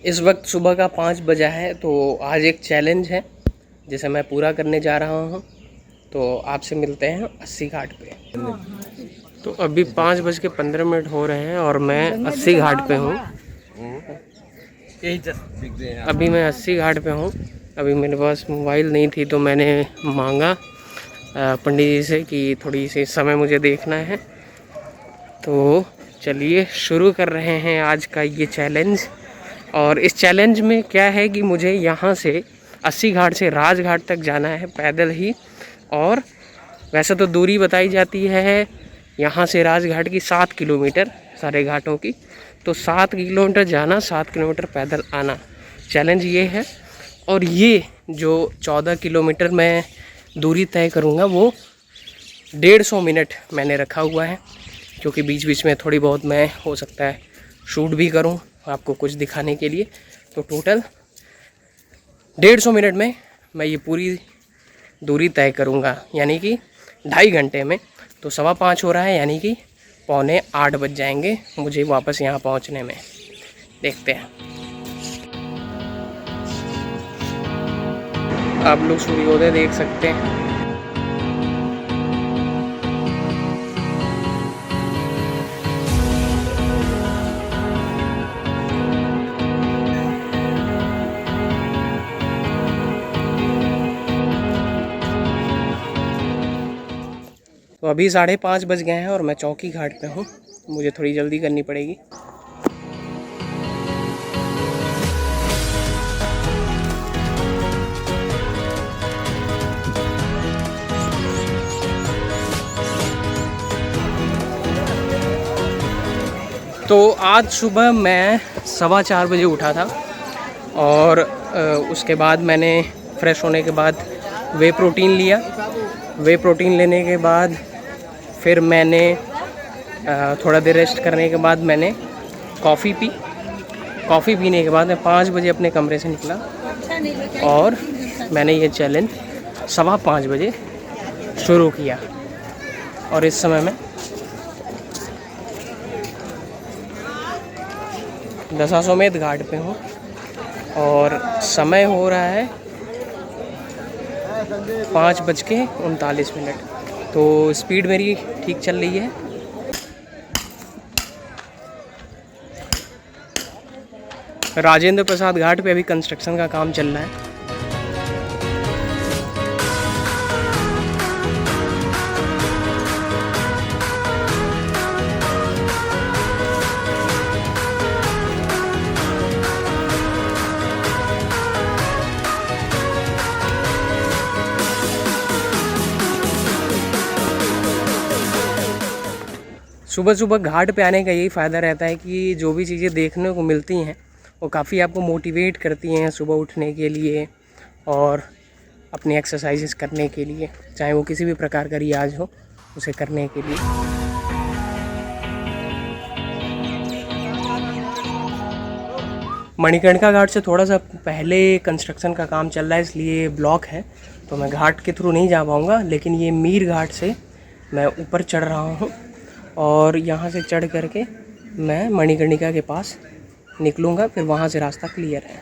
इस वक्त सुबह का 5 बजा है। तो आज एक चैलेंज है जिसे मैं पूरा करने जा रहा हूँ। तो आपसे मिलते हैं 80 घाट पे। तो अभी 5:15 हो रहे हैं और मैं 80 घाट पे हूँ। अभी मैं 80 घाट पे हूँ। अभी मेरे पास मोबाइल नहीं थी तो मैंने मांगा पंडित जी से कि थोड़ी सी समय मुझे देखना है। तो चलिए शुरू कर रहे हैं आज का ये चैलेंज। और इस चैलेंज में क्या है कि मुझे यहाँ से 80 घाट से राजघाट तक जाना है पैदल ही। और वैसे तो दूरी बताई जाती है यहाँ से राजघाट की 7 किलोमीटर सारे घाटों की। तो 7 किलोमीटर जाना, 7 किलोमीटर पैदल आना, चैलेंज ये है। और ये जो 14 किलोमीटर मैं दूरी तय करूँगा वो 150 मिनट मैंने रखा हुआ है, क्योंकि बीच बीच में थोड़ी बहुत मैं हो सकता है शूट भी करूं आपको कुछ दिखाने के लिए। तो टोटल 150 मिनट में मैं ये पूरी दूरी तय करूंगा, यानी कि 2.5 घंटे में। तो 5:15 हो रहा है, यानी कि 7:45 बज जाएंगे मुझे वापस यहाँ पहुँचने में। देखते हैं। आप लोग सूर्योदय देख सकते हैं। तो अभी 5:30 बज गए हैं और मैं चौकी घाट पे हूँ। मुझे थोड़ी जल्दी करनी पड़ेगी। तो आज सुबह मैं 4:15 बजे उठा था और उसके बाद मैंने फ्रेश होने के बाद वे प्रोटीन लिया। वे प्रोटीन लेने के बाद फिर मैंने थोड़ा देर रेस्ट करने के बाद मैंने कॉफ़ी पी। कॉफ़ी पीने के बाद मैं 5 बजे अपने कमरे से निकला और मैंने ये चैलेंज 5:15 बजे शुरू किया। और इस समय मैं दशाश्वमेध घाट पे हूँ और समय हो रहा है 5:39। तो स्पीड मेरी ठीक चल रही है। राजेंद्र प्रसाद घाट पे अभी कंस्ट्रक्शन का काम चल रहा है। सुबह सुबह घाट पे आने का यही फ़ायदा रहता है कि जो भी चीज़ें देखने को मिलती हैं वो काफ़ी आपको मोटिवेट करती हैं सुबह उठने के लिए और अपनी एक्सरसाइजेस करने के लिए, चाहे वो किसी भी प्रकार का रियाज हो उसे करने के लिए। मणिकर्णिका घाट से थोड़ा सा पहले कंस्ट्रक्शन का काम चल रहा है, इसलिए ब्लॉक है। तो मैं घाट के थ्रू नहीं जा पाऊँगा, लेकिन ये मीर घाट से मैं ऊपर चढ़ रहा हूँ और यहाँ से चढ़ करके मैं मणिकर्णिका के पास निकलूँगा। फिर वहाँ से रास्ता क्लियर है।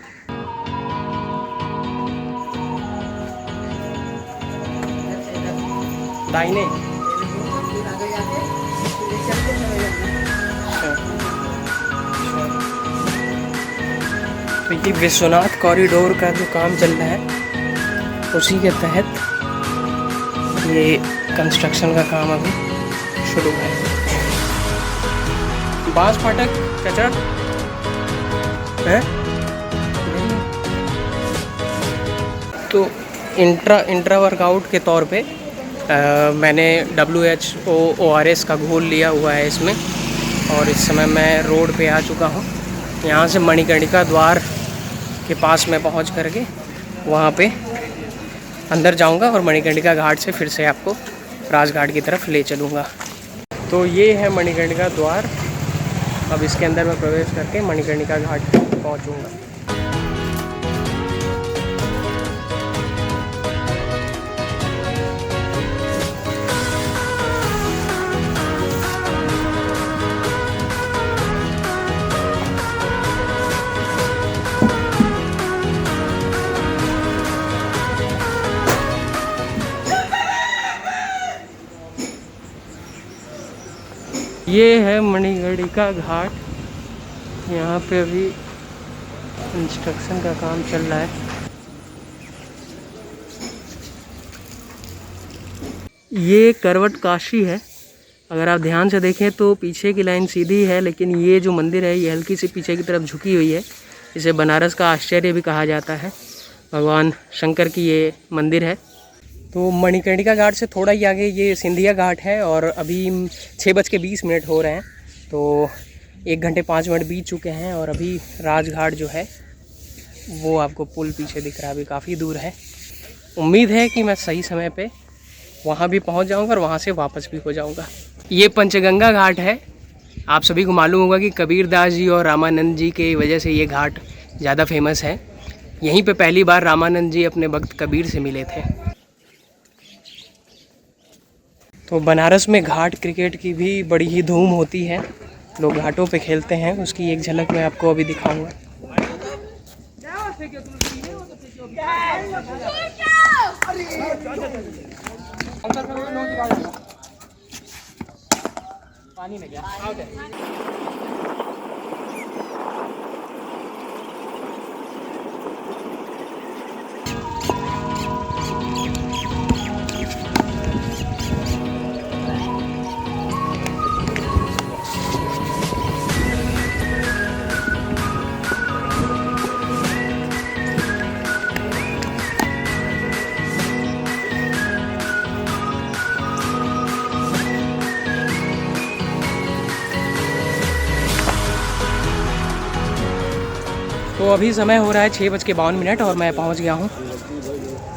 दाहिने। तो ये विश्वनाथ कॉरिडोर का जो काम चल रहा है उसी के तहत ये कंस्ट्रक्शन का काम अभी शुरू है। बांस फाटक कचरा है। तो इंट्रा वर्कआउट के तौर पे मैंने WHO ORS का घोल लिया हुआ है इसमें। और इस समय मैं रोड पे आ चुका हूँ। यहाँ से मणिकर्णिका द्वार के पास मैं पहुँच करके वहाँ पे अंदर जाऊँगा और मणिकर्णिका घाट से फिर से आपको राजघाट की तरफ ले चलूँगा। तो ये है मणिकर्णिका द्वार। अब इसके अंदर मैं प्रवेश करके मणिकर्णिका घाट पहुँचूँगा। ये है मणिकर्णिका घाट। यहाँ पे अभी कंस्ट्रक्शन का काम चल रहा है। ये करवट काशी है। अगर आप ध्यान से देखें तो पीछे की लाइन सीधी है, लेकिन ये जो मंदिर है ये हल्की सी पीछे की तरफ झुकी हुई है। इसे बनारस का आश्चर्य भी कहा जाता है। भगवान शंकर की ये मंदिर है। तो मणिकर्णिका घाट से थोड़ा ही आगे ये सिंधिया घाट है और अभी 6:20 हो रहे हैं। तो 1 घंटे 5 मिनट बीत चुके हैं और अभी राजघाट जो है वो आपको पुल पीछे दिख रहा है, अभी काफ़ी दूर है। उम्मीद है कि मैं सही समय पे वहाँ भी पहुँच जाऊँगा और वहाँ से वापस भी हो जाऊँगा। ये पंचगंगा घाट है। आप सभी को मालूम होगा कि कबीरदास जी और रामानंद जी के वजह से ये घाट ज़्यादा फेमस है। यहीं पे पहली बार रामानंद जी अपने भक्त कबीर से मिले थे। तो बनारस में घाट क्रिकेट की भी बड़ी ही धूम होती है। लोग घाटों पे खेलते हैं, उसकी एक झलक मैं आपको अभी दिखाऊंगा। पानी में क्या तो अभी समय हो रहा है 6:52 और मैं पहुंच गया हूं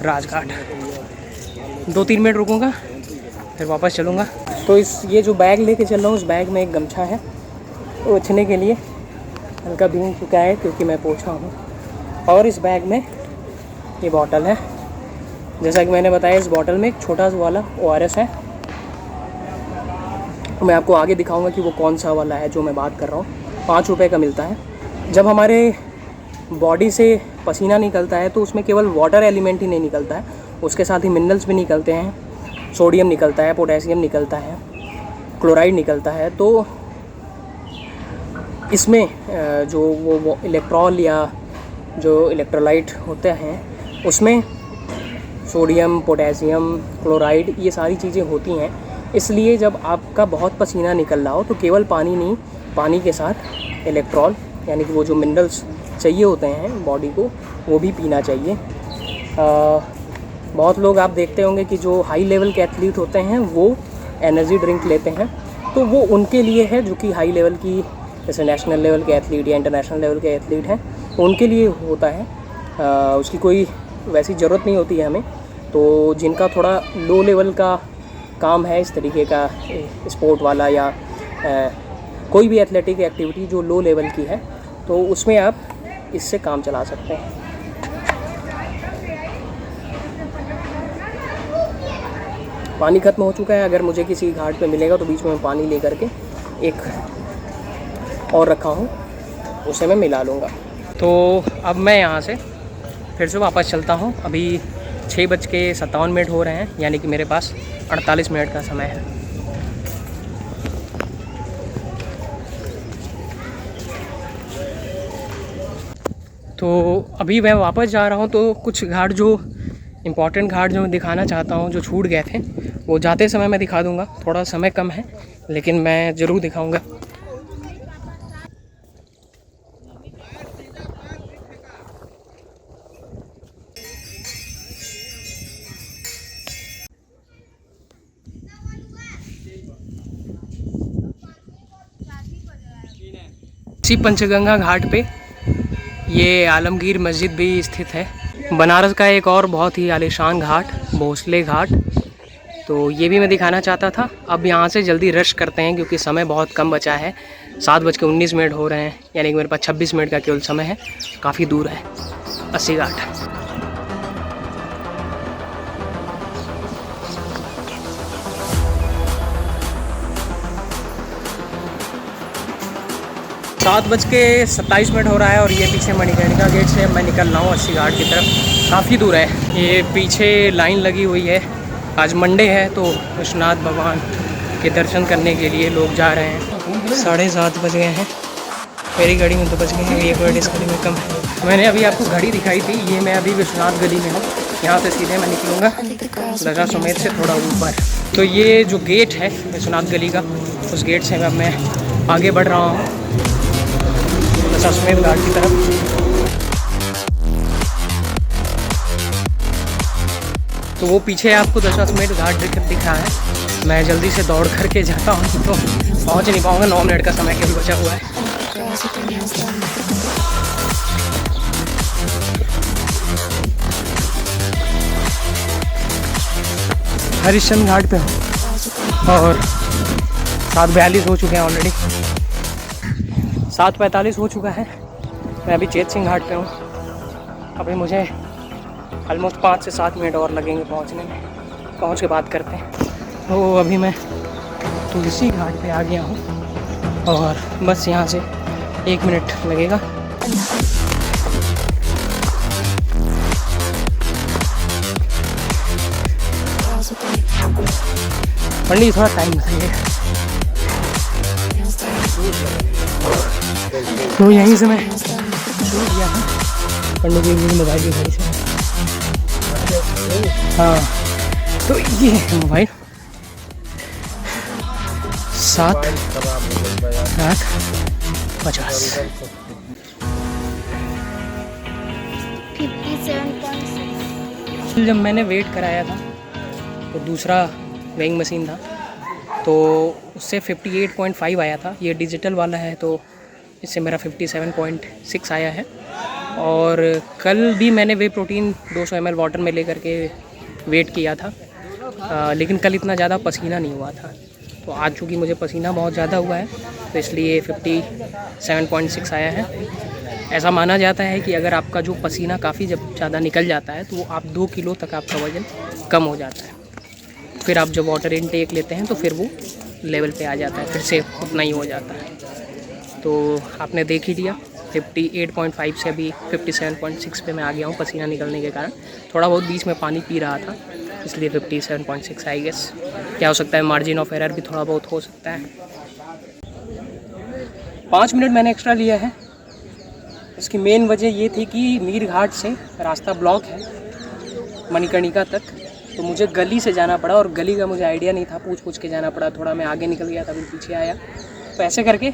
राजघाट। 2-3 मिनट रुकूंगा फिर वापस चलूंगा। तो ये जो बैग लेके चल रहा हूँ, उस बैग में एक गमछा है पोंछने के लिए। हल्का भीग चुका है क्योंकि मैं पोंछा हूँ। और इस बैग में ये बॉटल है। जैसा कि मैंने बताया, इस बॉटल में एक छोटा सा वाला ORS है। मैं आपको आगे दिखाऊंगा कि वो कौन सा वाला है जो मैं बात कर रहा हूँ। 5 रुपये का मिलता है। जब हमारे बॉडी से पसीना निकलता है तो उसमें केवल वाटर एलिमेंट ही नहीं निकलता है, उसके साथ ही मिनरल्स भी निकलते हैं। सोडियम निकलता है, पोटेशियम निकलता है, क्लोराइड निकलता है। तो इसमें जो वो इलेक्ट्रॉल या जो इलेक्ट्रोलाइट होते हैं उसमें सोडियम, पोटेशियम, क्लोराइड ये सारी चीज़ें होती हैं। इसलिए जब आपका बहुत पसीना निकल रहा हो तो केवल पानी नहीं, पानी के साथ इलेक्ट्रॉल यानी कि वो जो मिनरल्स चाहिए होते हैं बॉडी को, वो भी पीना चाहिए। बहुत लोग आप देखते होंगे कि जो हाई लेवल के एथलीट होते हैं वो एनर्जी ड्रिंक लेते हैं। तो वो उनके लिए है जो कि हाई लेवल की, जैसे नेशनल लेवल के एथलीट या इंटरनेशनल लेवल के एथलीट हैं, उनके लिए होता है। उसकी कोई वैसी ज़रूरत नहीं होती है हमें। तो जिनका थोड़ा लो लेवल का काम है, इस तरीके का स्पोर्ट वाला या कोई भी एथलेटिक एक्टिविटी जो लो लेवल की है, तो उसमें आप इससे काम चला सकते हैं। पानी ख़त्म हो चुका है। अगर मुझे किसी घाट पे मिलेगा तो बीच में पानी लेकर के एक और रखा हूँ, उसे मैं मिला लूँगा। तो अब मैं यहाँ से फिर से वापस चलता हूँ। अभी 6:57 हो रहे हैं, यानी कि मेरे पास 48 मिनट का समय है। तो अभी मैं वापस जा रहा हूँ। तो कुछ घाट जो इम्पॉर्टेंट घाट जो मैं दिखाना चाहता हूँ, जो छूट गए थे, वो जाते समय मैं दिखा दूँगा। थोड़ा समय कम है लेकिन मैं ज़रूर दिखाऊँगा। इसी पंचगंगा घाट पे ये आलमगीर मस्जिद भी स्थित है। बनारस का एक और बहुत ही आलीशान घाट, भोसले घाट, तो ये भी मैं दिखाना चाहता था। अब यहाँ से जल्दी रश करते हैं क्योंकि समय बहुत कम बचा है। 7:19 हो रहे हैं, यानी कि मेरे पास 26 मिनट का केवल समय है। काफ़ी दूर है 80 घाट। 7:27 हो रहा है और ये पीछे मणिकर्णिका गेट से मैं निकल रहा हूँ 80 घाट की तरफ। काफ़ी दूर है। ये पीछे लाइन लगी हुई है। आज मंडे है तो विश्वनाथ भगवान के दर्शन करने के लिए लोग जा रहे हैं। 7:30 बज गए हैं। मेरी गाड़ी में तो बज गए हैं 1 मिनट, इस घड़ी में कम है। मैंने अभी आपको घड़ी दिखाई थी, ये मैं अभी विश्वनाथ गली में हूँ। यहाँ से सीधे मैं निकलूँगा दशाश्वमेध से थोड़ा ऊपर। तो ये जो गेट है विश्वनाथ गली का, उस गेट से अब मैं आगे बढ़ रहा हूँ दशाश्वमेध घाट की तरफ। तो वो पीछे आपको दशाश्वमेध घाट दिख रहा है। मैं जल्दी से दौड़ करके जाता हूँ तो पहुँच नहीं पाऊँगा, 9 मिनट का समय केवल बचा हुआ है। हरिश्चंद्र घाट पे हूँ और 7:42 हो चुके हैं ऑलरेडी। 7:45 हो चुका है। मैं अभी चेत सिंह घाट पे हूँ। अभी मुझे ऑलमोस्ट 5 से 7 मिनट और लगेंगे पहुँचने में। पहुँच के बात करते हैं। तो अभी मैं तुलसी घाट पे आ गया हूँ और बस यहाँ से 1 मिनट लगेगा। पंडित थोड़ा टाइम बताइए। तो यहीं से मैं शुरू किया था पंडित जी की मोबाइल की घड़ी से। हाँ, तो ये है मोबाइल 7:50। जब मैंने वेट कराया था तो दूसरा वेइंग मशीन था तो उससे 58.5 आया था। ये डिजिटल वाला है तो इससे मेरा 57.6 आया है। और कल भी मैंने वे प्रोटीन 200 ml वाटर में लेकर के वेट किया था, लेकिन कल इतना ज़्यादा पसीना नहीं हुआ था। तो आज चूँकि मुझे पसीना बहुत ज़्यादा हुआ है तो इसलिए 57.6 आया है। ऐसा माना जाता है कि अगर आपका जो पसीना काफ़ी जब ज़्यादा निकल जाता है तो आप 2 किलो तक आपका वज़न कम हो जाता है। फिर आप जब वाटर इनटेक लेते हैं तो फिर वो लेवल पे आ जाता है, फिर से उतना ही हो जाता है। तो आपने देख ही लिया 58.5 से अभी 57.6 पे मैं आ गया हूँ पसीना निकलने के कारण। थोड़ा बहुत बीच में पानी पी रहा था इसलिए 57.6 आई गेस। क्या हो सकता है, मार्जिन ऑफ एरर भी थोड़ा बहुत हो सकता है। 5 मिनट मैंने एक्स्ट्रा लिया है। इसकी मेन वजह ये थी कि मीर घाट से रास्ता ब्लॉक है मणिकर्णिका तक, तो मुझे गली से जाना पड़ा और गली का मुझे आइडिया नहीं था, पूछ के जाना पड़ा। थोड़ा मैं आगे निकल गया तभी पीछे आया। तो ऐसे करके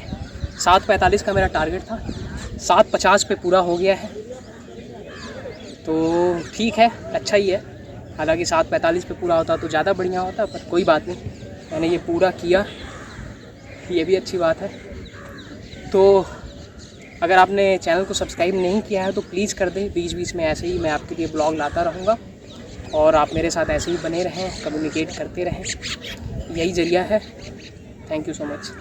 7:45 का मेरा टारगेट था, 7:50 पे पूरा हो गया है। तो ठीक है, अच्छा ही है। हालांकि 7:45 पे पूरा होता तो ज़्यादा बढ़िया होता, पर कोई बात नहीं, मैंने ये पूरा किया, ये भी अच्छी बात है। तो अगर आपने चैनल को सब्सक्राइब नहीं किया है तो प्लीज़ कर दें। बीच बीच में ऐसे ही मैं आपके लिए ब्लॉग लाता रहूँगा और आप मेरे साथ ऐसे ही बने रहें, कम्युनिकेट करते रहें, यही ज़रिया है। Thank you so much.